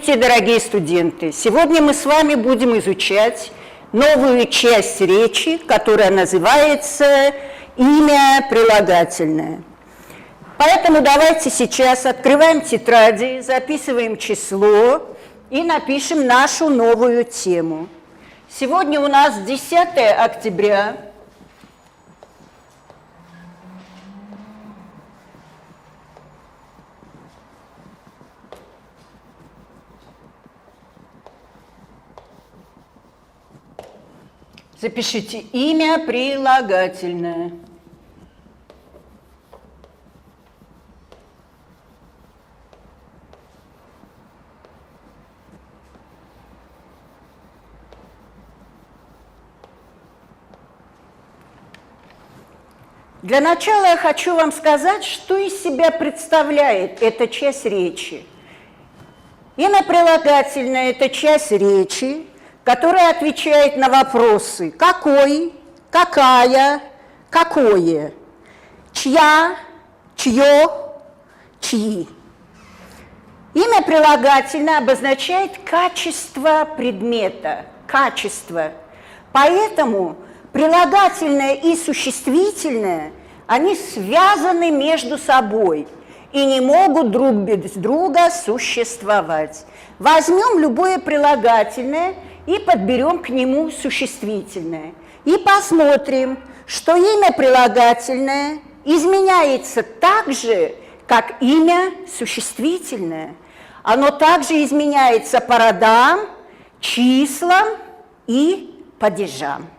Здравствуйте, дорогие студенты! Сегодня мы с вами будем изучать новую часть речи, которая называется «Имя прилагательное». Поэтому давайте сейчас открываем тетради, записываем число и напишем нашу новую тему. Сегодня у нас 10 октября. Запишите имя прилагательное. Для начала я хочу вам сказать, что из себя представляет эта часть речи. Имя прилагательное – это часть речи, которая отвечает на вопросы «какой», «какая», «какое», «чья», «чье», «чьи». Имя прилагательное обозначает качество предмета, качество. Поэтому прилагательное и существительное, они связаны между собой и не могут друг без друга существовать. Возьмем любое прилагательное и подберем к нему существительное. И посмотрим, что имя прилагательное изменяется так же, как имя существительное. Оно также изменяется по родам, числам и падежам.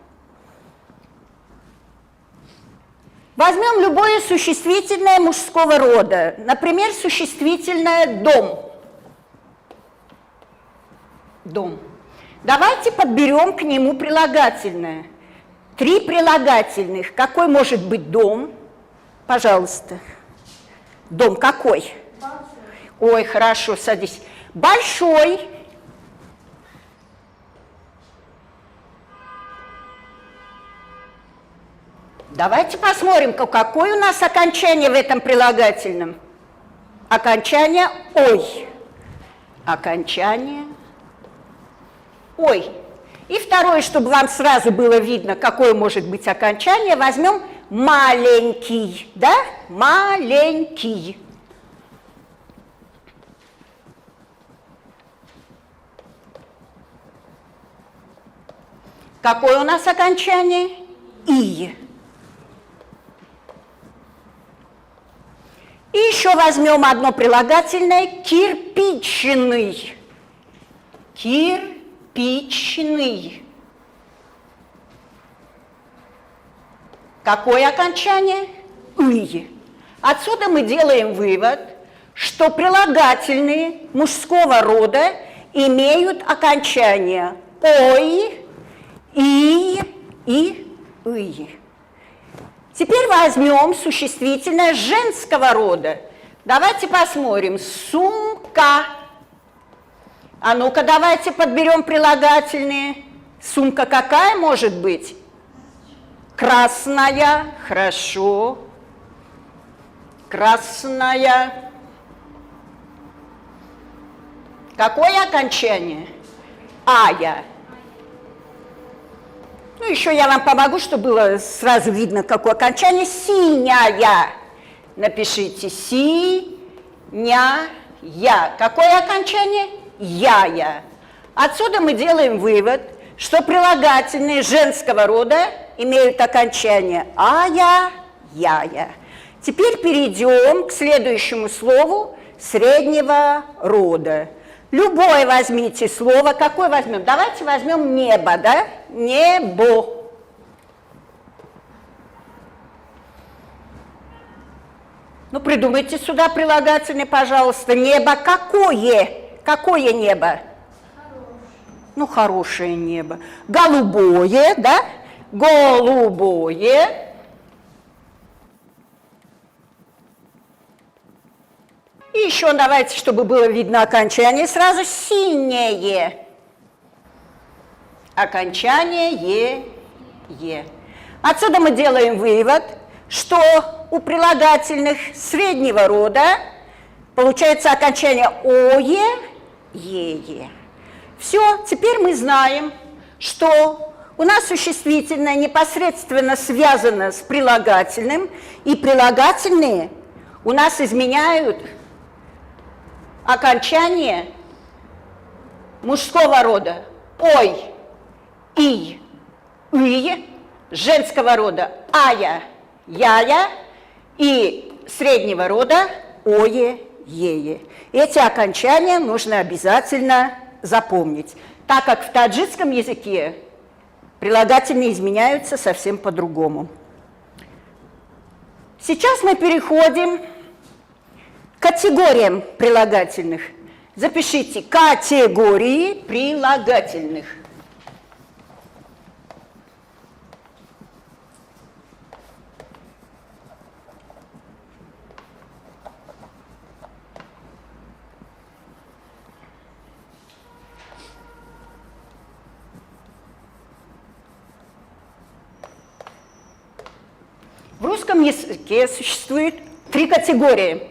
Возьмем любое существительное мужского рода. Например, существительное «дом». Дом. Давайте подберем к нему прилагательное. 3 прилагательных. Какой может быть дом? Пожалуйста. Дом какой? Большой. Ой, хорошо, садись. Большой. Давайте посмотрим, какое у нас окончание в этом прилагательном. Окончание «ой». Окончание «ой». И второе, чтобы вам сразу было видно, какое может быть окончание, возьмем «маленький», да? «Маленький». Какое у нас окончание? «и». И еще возьмем одно прилагательное «кирпичный». Кирпичный. Какое окончание? «ый». Отсюда мы делаем вывод, что прилагательные мужского рода имеют окончание «ой», «и» и «ый». Теперь возьмем существительное женского рода. Давайте посмотрим. Сумка. А ну-ка, давайте подберем прилагательные. Сумка какая может быть? Красная. Хорошо. Красная. Какое окончание? Ая. Ну, еще я вам помогу, чтобы было сразу видно, какое окончание. Синяя. Напишите си-ня-я. Какое окончание? Я-я. Отсюда мы делаем вывод, что прилагательные женского рода имеют окончание ая, я-я. Теперь перейдем к следующему слову среднего рода. Любое возьмите слово. Какое возьмем? Давайте возьмем небо, да? Небо. Ну, придумайте сюда прилагательное, пожалуйста. Небо какое? Какое небо? Хорошее. Ну, хорошее небо. Голубое, да? Голубое. И еще давайте, чтобы было видно окончание, сразу синее. Окончание е. Отсюда мы делаем вывод, что у прилагательных среднего рода получается окончание ое е. Все, теперь мы знаем, что у нас существительное непосредственно связано с прилагательным, и прилагательные у нас изменяют окончание мужского рода. Ой, и, женского рода ая, яя, и среднего рода ое, ее. Эти окончания нужно обязательно запомнить, так как в таджикском языке прилагательные изменяются совсем по-другому. Сейчас мы переходим к категориям прилагательных. Запишите категории прилагательных. В русском языке существует 3 категории.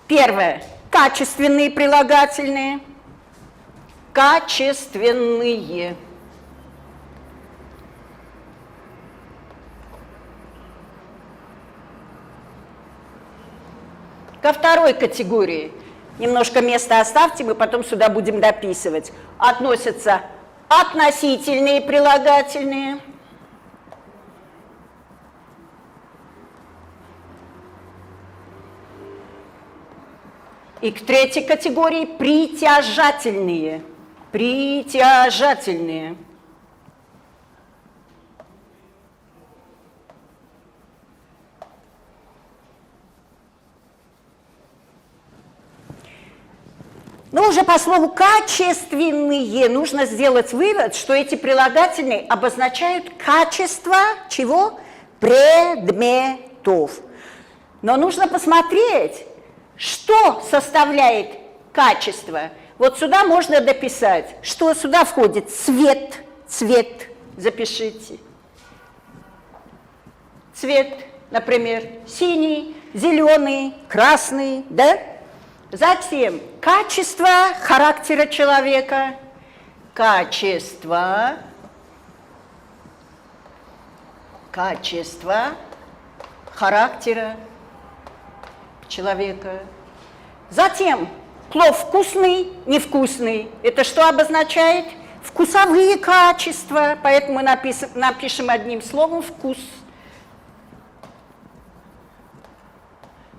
Первое – качественные прилагательные. Качественные. Ко второй категории, немножко места оставьте, мы потом сюда будем дописывать, относятся относительные прилагательные. И к третьей категории притяжательные. Притяжательные. Но уже по слову качественные нужно сделать вывод, что эти прилагательные обозначают качество чего? Предметов. Но нужно посмотреть, что составляет качество. Вот сюда можно дописать, что сюда входит цвет, цвет, запишите. Цвет, например, синий, зеленый, красный, да? Затем качество характера человека, качество характера человека. Затем плов вкусный, невкусный. Это что обозначает? Вкусовые качества, поэтому мы напишем одним словом вкус.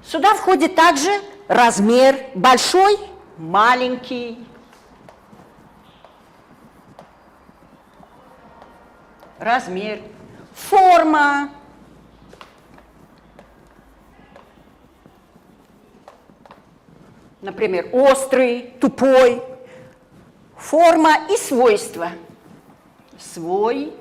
Сюда входит также размер большой, маленький. Размер, форма. Например, острый, тупой. Форма и свойства. Свой.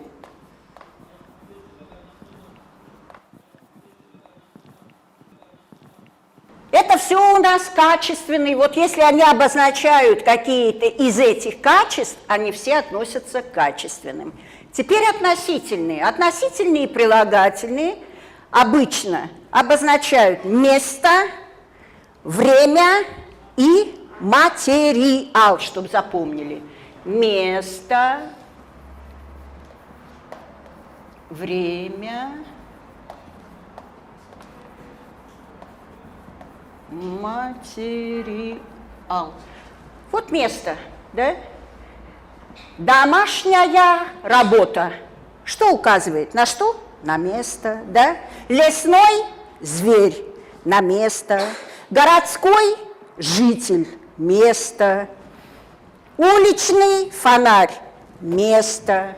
Это все у нас качественные. Вот если они обозначают какие-то из этих качеств, они все относятся к качественным. Теперь относительные. Относительные прилагательные обычно обозначают место, время и материал, чтобы запомнили. Место, время, материал. Вот место, да? Домашняя работа. Что указывает? На что? На место, да? Лесной зверь. На место. Городской житель. Место. Уличный фонарь. Место.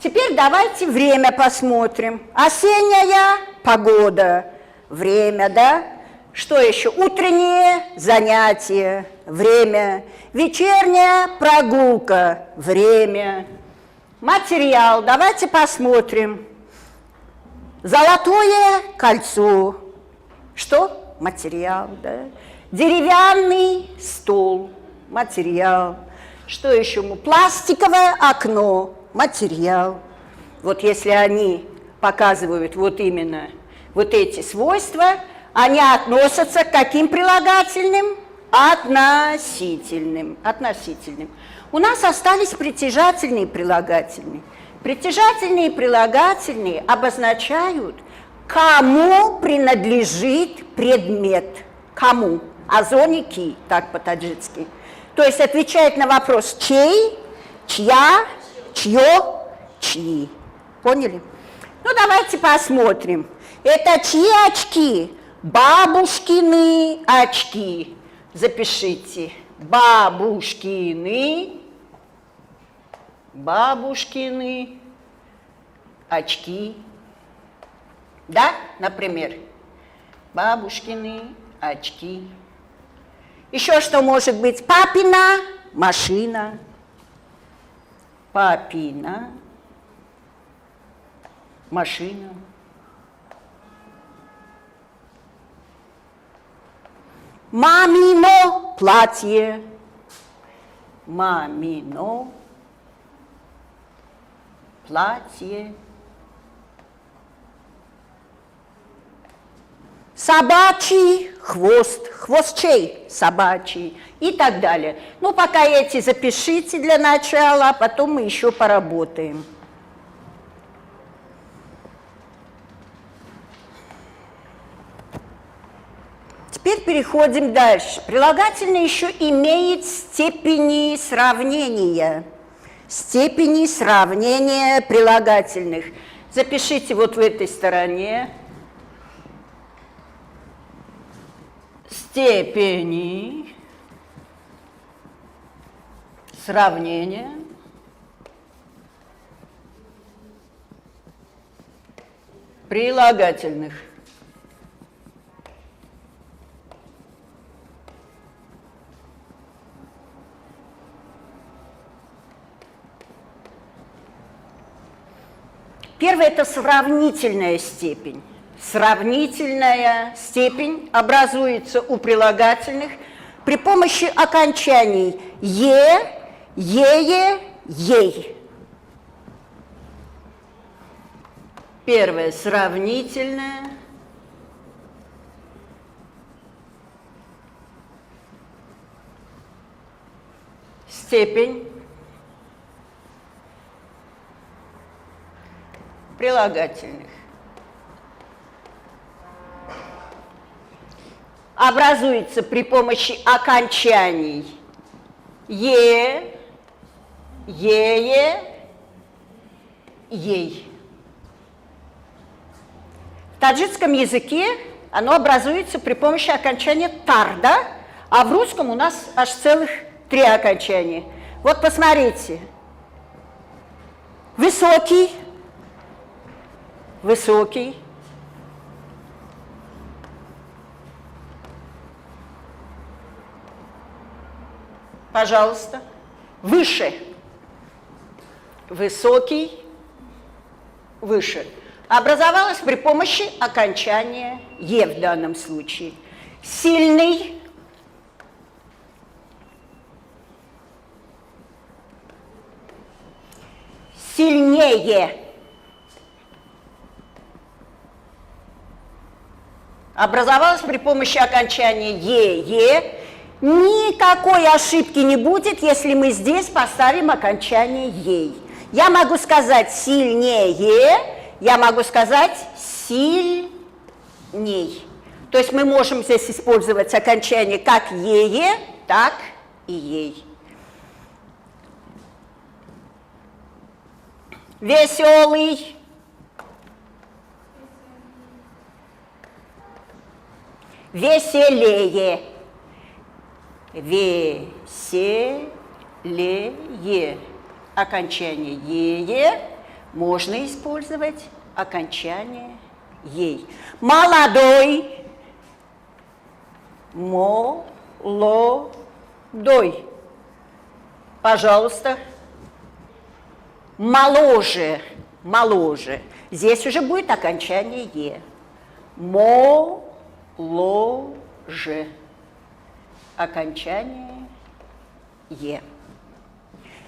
Теперь давайте время посмотрим. Осенняя погода. Время, да? Что еще? Утреннее занятие, время. Вечерняя прогулка, время. Материал, давайте посмотрим. Золотое кольцо. Что? Материал, да? Деревянный стол, материал. Что еще? Пластиковое окно, материал. Вот если они показывают вот именно вот эти свойства, они относятся к каким прилагательным? относительным. Относительным. У нас остались притяжательные и прилагательные. Притяжательные и прилагательные обозначают, кому принадлежит предмет. Кому? Азони ки, так по-таджикски. То есть отвечает на вопрос чей, чья, чье, чьи. Поняли? Ну, давайте посмотрим. Это чьи очки? Бабушкины очки. Запишите. Бабушкины очки. Да, например. Бабушкины очки. Еще что может быть? Папина машина. Папина машина. Мамино платье. Мамино платье. Собачий хвост. Хвост чей? Собачий. И так далее. Ну, пока эти запишите для начала, а потом мы еще поработаем. Теперь переходим дальше. Прилагательное еще имеет степени сравнения. Степени сравнения прилагательных. Запишите вот в этой стороне. Степени сравнения прилагательных. Первое – это сравнительная степень. Сравнительная степень образуется у прилагательных при помощи окончаний «е», «ее», «ей». Первое – сравнительная. Степень прилагательных. Образуется при помощи окончаний «е», «ее», «ей». В таджикском языке оно образуется при помощи окончания «тар», да? А в русском у нас аж целых 3 окончания. Вот посмотрите. Высокий, высокий. Пожалуйста. Выше. Высокий. Выше. Образовалось при помощи окончания «е» в данном случае. Сильный. Сильнее. Образовалось при помощи окончания «е». Никакой ошибки не будет, если мы здесь поставим окончание «ей». Я могу сказать «сильнее», я могу сказать «сильней». То есть мы можем здесь использовать окончание как «ее», так и «ей». Веселый. Веселее. Веселее. Окончание «ее» можно использовать окончание «ей». Молодой. Молодой. Пожалуйста. Моложе. Моложе. Здесь уже будет окончание «е». Моложе. Окончание «е».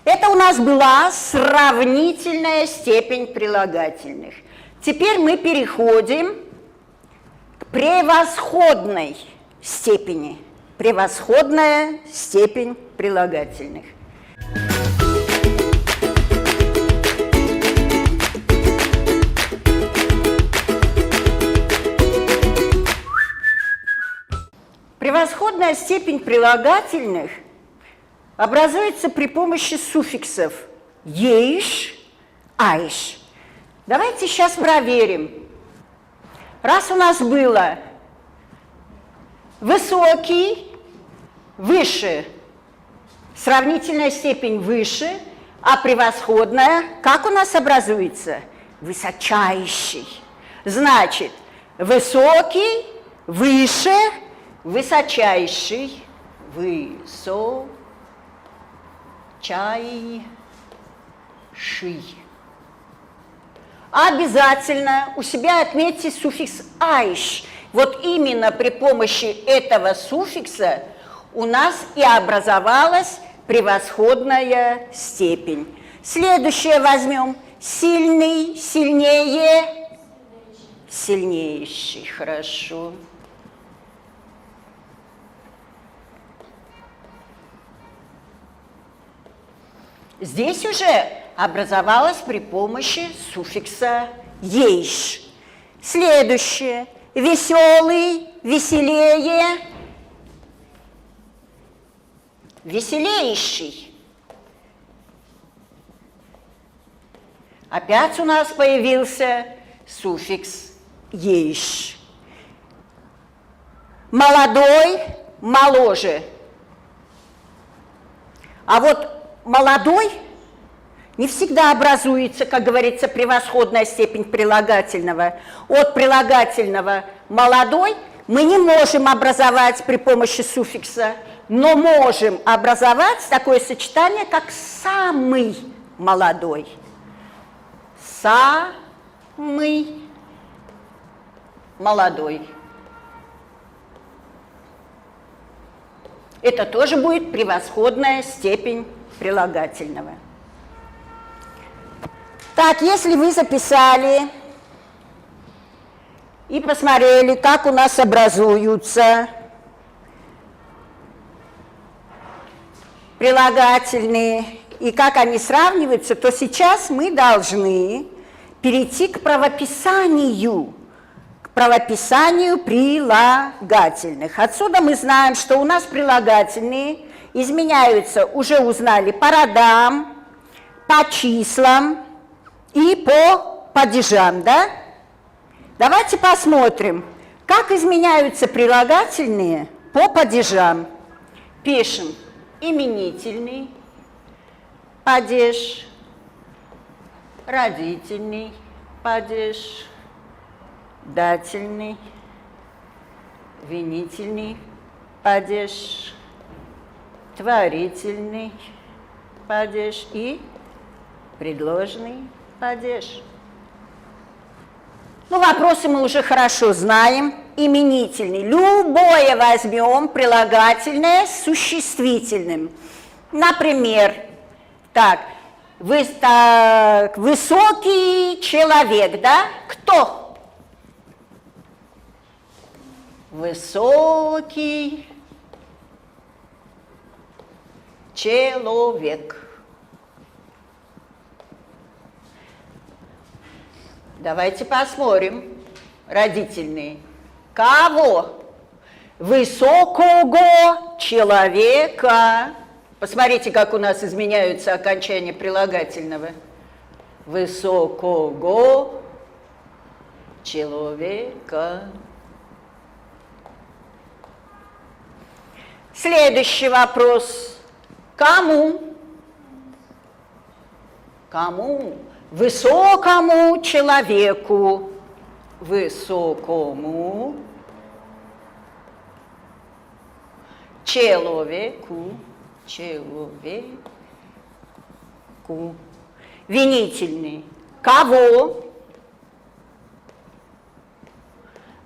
Это у нас была сравнительная степень прилагательных. Теперь мы переходим к превосходной степени превосходная степень прилагательных. Превосходная степень прилагательных образуется при помощи суффиксов «ейш», «айш». Давайте сейчас проверим. Раз у нас было высокий, выше, сравнительная степень выше, а превосходная, как у нас образуется? Высочайший. Значит, высокий, выше, высочайший, высочайший. Обязательно у себя отметьте суффикс «айш». Вот именно при помощи этого суффикса у нас и образовалась превосходная степень. Следующее возьмем. Сильный, сильнее, сильнейший. Хорошо. Здесь уже образовалась при помощи суффикса «ейш». Следующее. Веселый, веселее, веселейший. Опять у нас появился суффикс «ейш». Молодой, моложе. А вот молодой не всегда образуется, как говорится, превосходная степень прилагательного. От прилагательного «молодой» мы не можем образовать при помощи суффикса, но можем образовать такое сочетание, как «самый молодой». Самый молодой. Это тоже будет превосходная степень прилагательного. Так, если вы записали и посмотрели, как у нас образуются прилагательные и как они сравниваются, то сейчас мы должны перейти к правописанию прилагательных. Отсюда мы знаем, что у нас прилагательные изменяются, уже узнали, по родам, по числам и по падежам, да? Давайте посмотрим, как изменяются прилагательные по падежам. Пишем именительный падеж, родительный падеж, дательный, винительный падеж, творительный падеж и предложный падеж. Ну, вопросы мы уже хорошо знаем. Именительный. Любое возьмем прилагательное с существительным. Например, высокий человек, да? Кто? Высокий человек. Давайте посмотрим. Родительные. Кого? Высокого человека. Посмотрите, как у нас изменяются окончания прилагательного. Высокого человека. Следующий вопрос. Кому? Кому? Высокому человеку. Высокому человеку. Человеку. Винительный. Кого?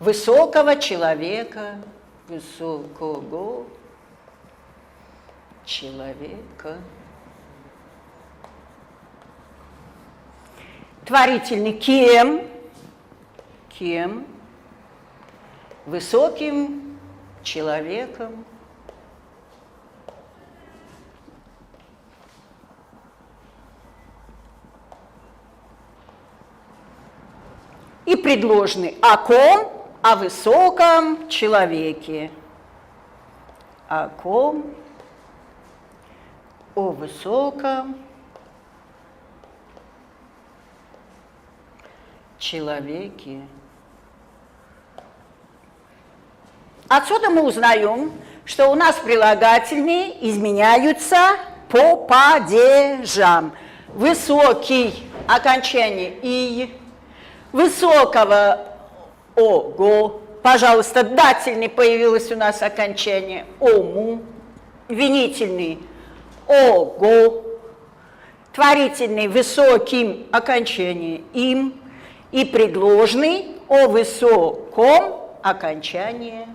Высокого человека. Высокого человека. Творительный. Кем? Кем? Высоким человеком. И предложный о ком? О высоком человеке. О ком? О высоком человеке. Отсюда мы узнаем, что у нас прилагательные изменяются по падежам. Высокий – окончание «и», высокого – «ого». Пожалуйста, дательный появилось у нас окончание «ому», винительный – «ого», творительный – высоким окончание «им», и предложный – о высоком окончание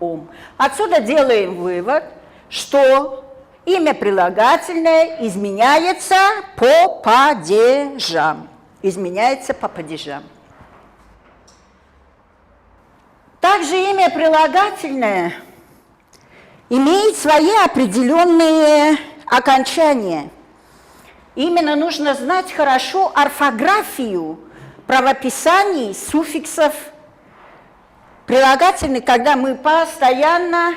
«ом». Отсюда делаем вывод, что имя прилагательное изменяется по падежам. Изменяется по падежам. Также имя прилагательное имеет свои определенные окончания. Именно нужно знать хорошо орфографию правописаний суффиксов прилагательных, когда мы постоянно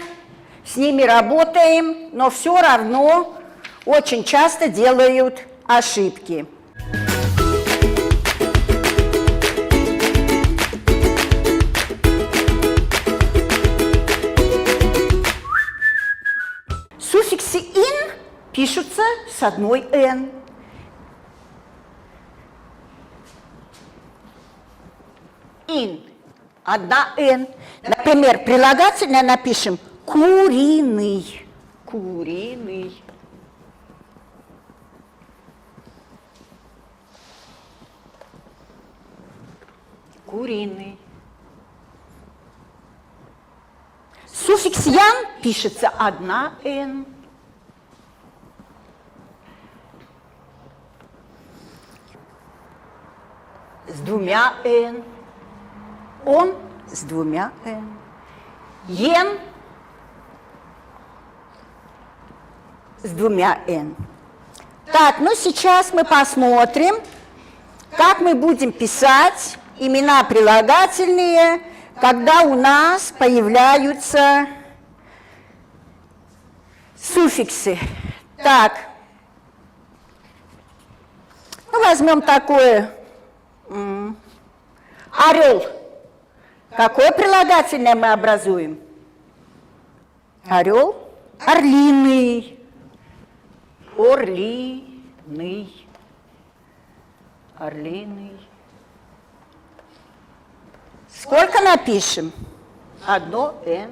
с ними работаем, но все равно очень часто делают ошибки. Суффиксы «ин» пишутся с одной «н». «Ин» – одна «н». Например, прилагательное напишем «куриный». Куриный. Куриный. Суффикс «ян» пишется одна «н». С двумя «н». Он с двумя «н». Ен с двумя «н». Так, ну сейчас мы посмотрим, как мы будем писать имена прилагательные, когда у нас появляются суффиксы. Так, ну возьмем такое орел. Какое прилагательное мы образуем? Орел. Орлиный. Орлиный. Орлиный. Сколько напишем? Одно «н».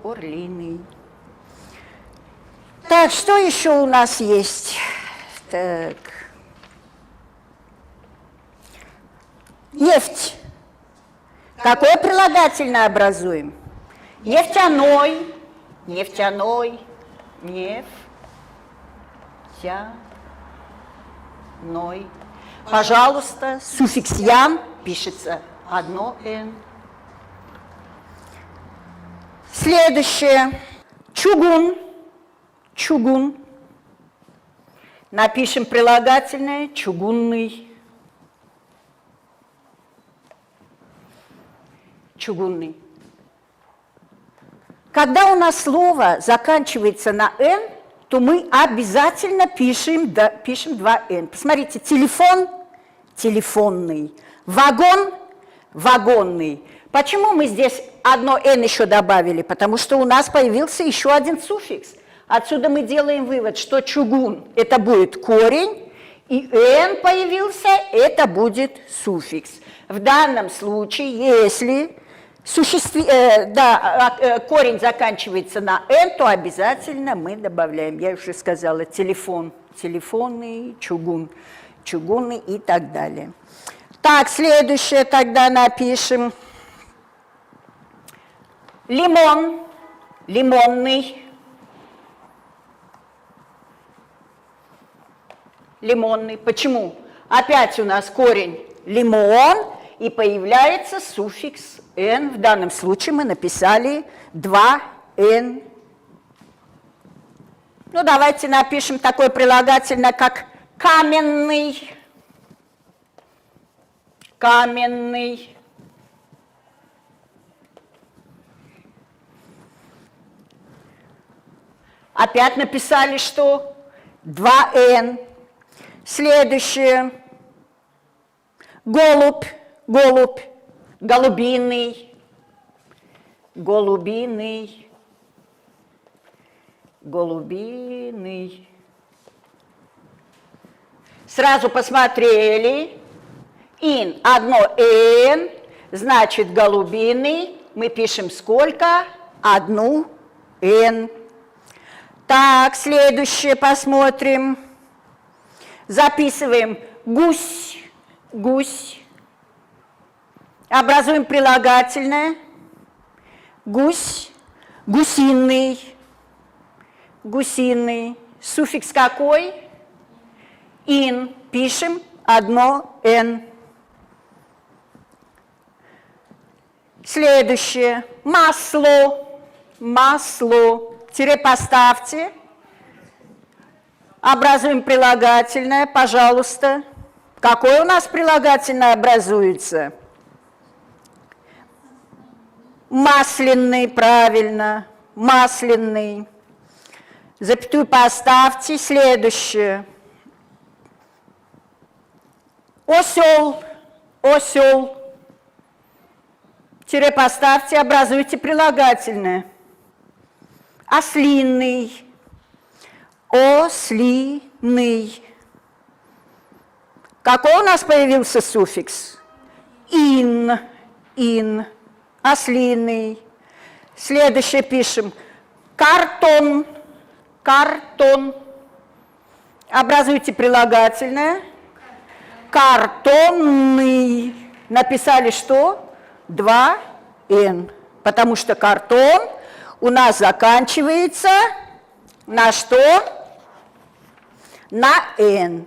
Орлиный. Так, что еще у нас есть? Так. Нефть. Какое прилагательное образуем? Нефтяной. Нефтяной. Нефтяной. Пожалуйста, суффикс «ян» пишется одно «н». Следующее. Чугун. Чугун. Напишем прилагательное чугунный. Чугунный. Когда у нас слово заканчивается на «н», то мы обязательно пишем два «н». Посмотрите, телефон – телефонный, вагон – вагонный. Почему мы здесь одно «н» еще добавили? Потому что у нас появился еще один суффикс. Отсюда мы делаем вывод, что чугун – это будет корень, и «н» появился – это будет суффикс. В данном случае, если корень заканчивается на «н», то обязательно мы добавляем, я уже сказала, телефон, телефонный, чугун, чугунный и так далее. Так, следующее тогда напишем. Лимон, лимонный. Лимонный. Почему? Опять у нас корень лимон, и появляется суффикс «н». В данном случае мы написали 2«н». Ну, давайте напишем такое прилагательное, как каменный. каменный. Опять написали, что 2Н. Следующее. Голубь, голубь, голубиный, голубиный, голубиный. Сразу посмотрели. Ин, одно Н, значит голубиный. Мы пишем сколько? Одну Н. Так, следующее посмотрим. Записываем гусь, гусь. Образуем прилагательное. Гусь, гусиный, гусиный. Суффикс какой? Ин. Пишем одно Н. Следующее. Масло, масло. Тире поставьте. Образуем прилагательное, пожалуйста. Какое у нас прилагательное образуется? Масляный, правильно. Масляный. Запятую поставьте. Следующее. Осел, осел. Тире поставьте, образуйте прилагательное. Ослиный, ослиный. Какой у нас появился суффикс? Ин, ин, ослиный. Следующее пишем. Картон, картон. Образуйте прилагательное. Картонный. Написали что? 2Н. Потому что картон у нас заканчивается на что? На Н.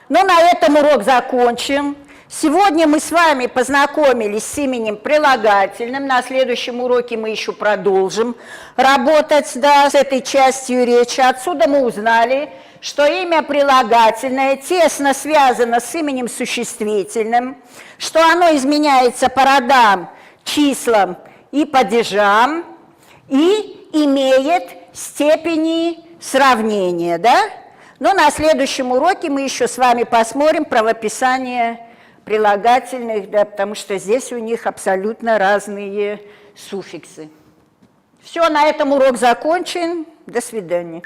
Ну, на этом урок закончим. Сегодня мы с вами познакомились с именем прилагательным. На следующем уроке мы еще продолжим работать, да, с этой частью речи. Отсюда мы узнали, что имя прилагательное тесно связано с именем существительным, что оно изменяется по родам, числам и падежам и имеет степени сравнения, да? Но на следующем уроке мы еще с вами посмотрим правописание прилагательных, да, потому что здесь у них абсолютно разные суффиксы. Все, на этом урок закончен. До свидания.